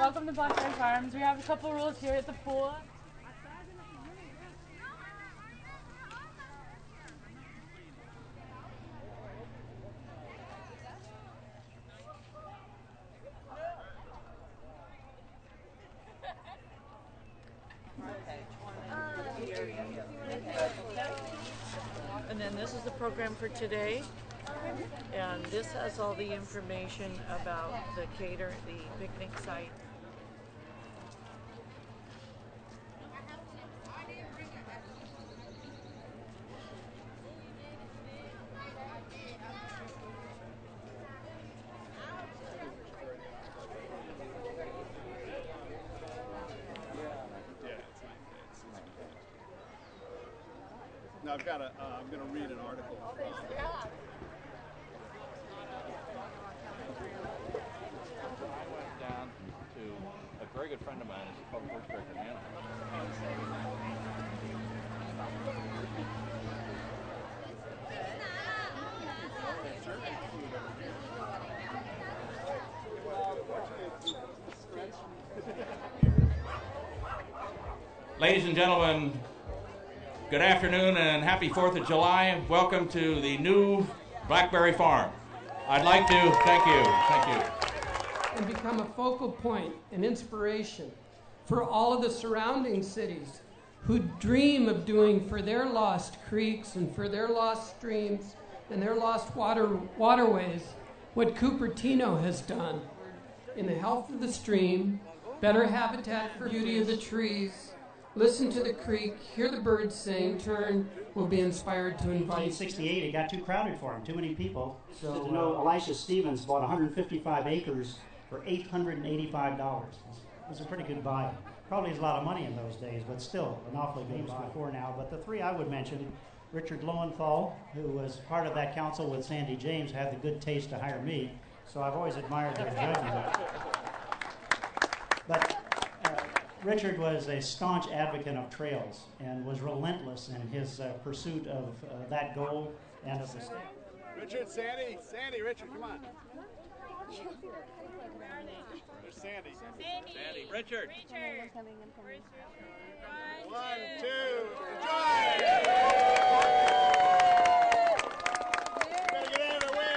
Welcome to Blackberry Farms. We have a couple rules here at the pool. And then this is the program for today, and this has all the information about the picnic site. No, I'm going to read an article. I went down to a very good friend of mine is a public works director in Anaheim. Ladies and gentlemen, good afternoon and happy 4th of July. Welcome to the new Blackberry Farm. I'd like to thank you. And become a focal point, an inspiration for all of the surrounding cities who dream of doing for their lost creeks and for their lost streams and their lost waterways what Cupertino has done in the health of the stream, better habitat for beauty of the trees. Listen to the creek, hear the birds sing, turn, will be inspired to invite. In 1968, it got too crowded for him, too many people. So to know Elisha Stevens bought 155 acres for $885. It was a pretty good buy. Probably is a lot of money in those days, but still an awfully good buy before now. But the three I would mention, Richard Lowenthal, who was part of that council with Sandy James, had the good taste to hire me, so I've always admired their judgment. But Richard was a staunch advocate of trails and was relentless in his pursuit of that goal and of the state. Richard, Sandy, Richard, come on. There's Sandy. Sandy, Richard. One, two, joy! Gotta get out of the way.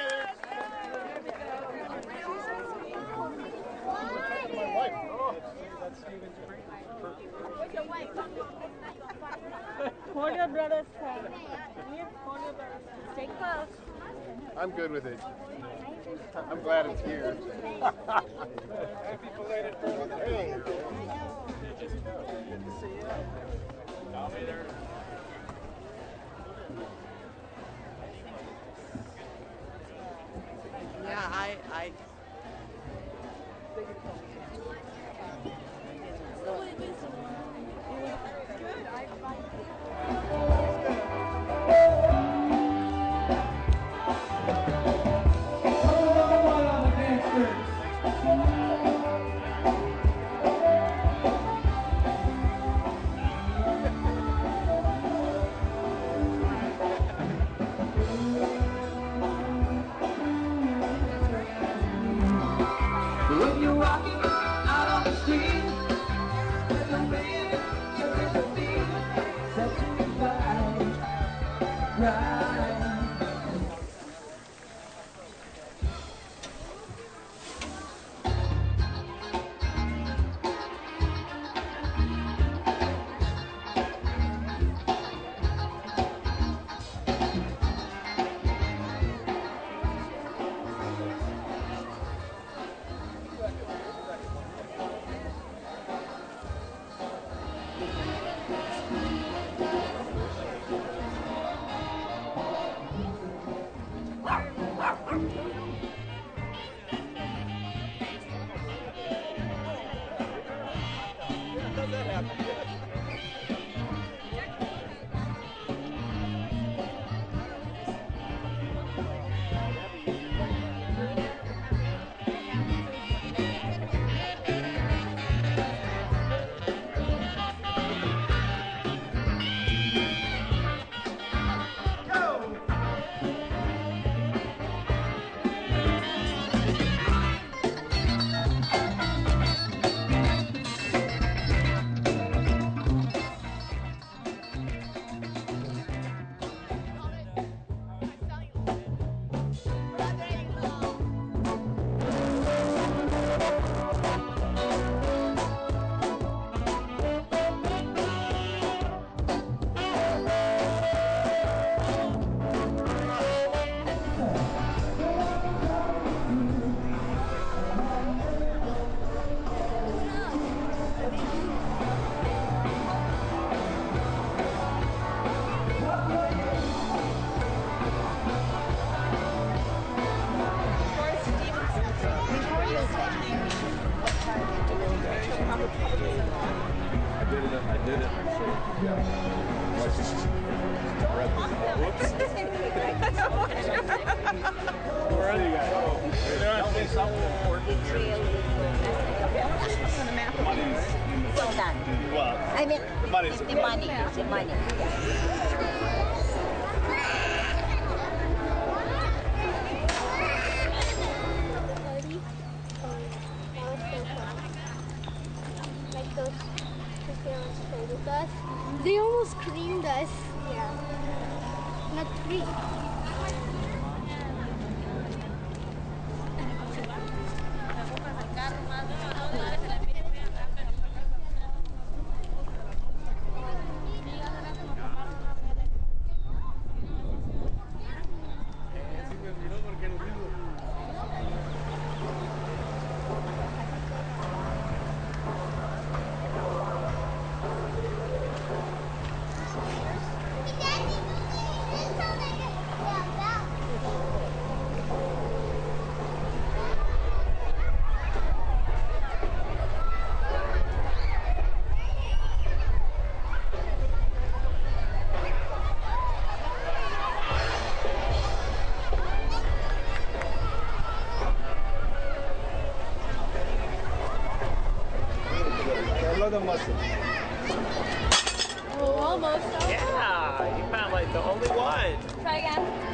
My wife. That's Steven's drink. Where's your wife? Hold your brother's hand. Hold your brother's hand. Stay close. I'm good with it. I'm glad it's here. Happy belated birthday. Good to see you. I'll be there. Yeah, I When you're walking out on the street, there's a man, there is a beat, sets you fire. Where are you guys? Tell me something important. Well done. Well, I mean, the money's the money. The money. Like those two parents played with us. They almost creamed us. Yeah. Not three. Oh, almost. Yeah, you found like the only one. Try again.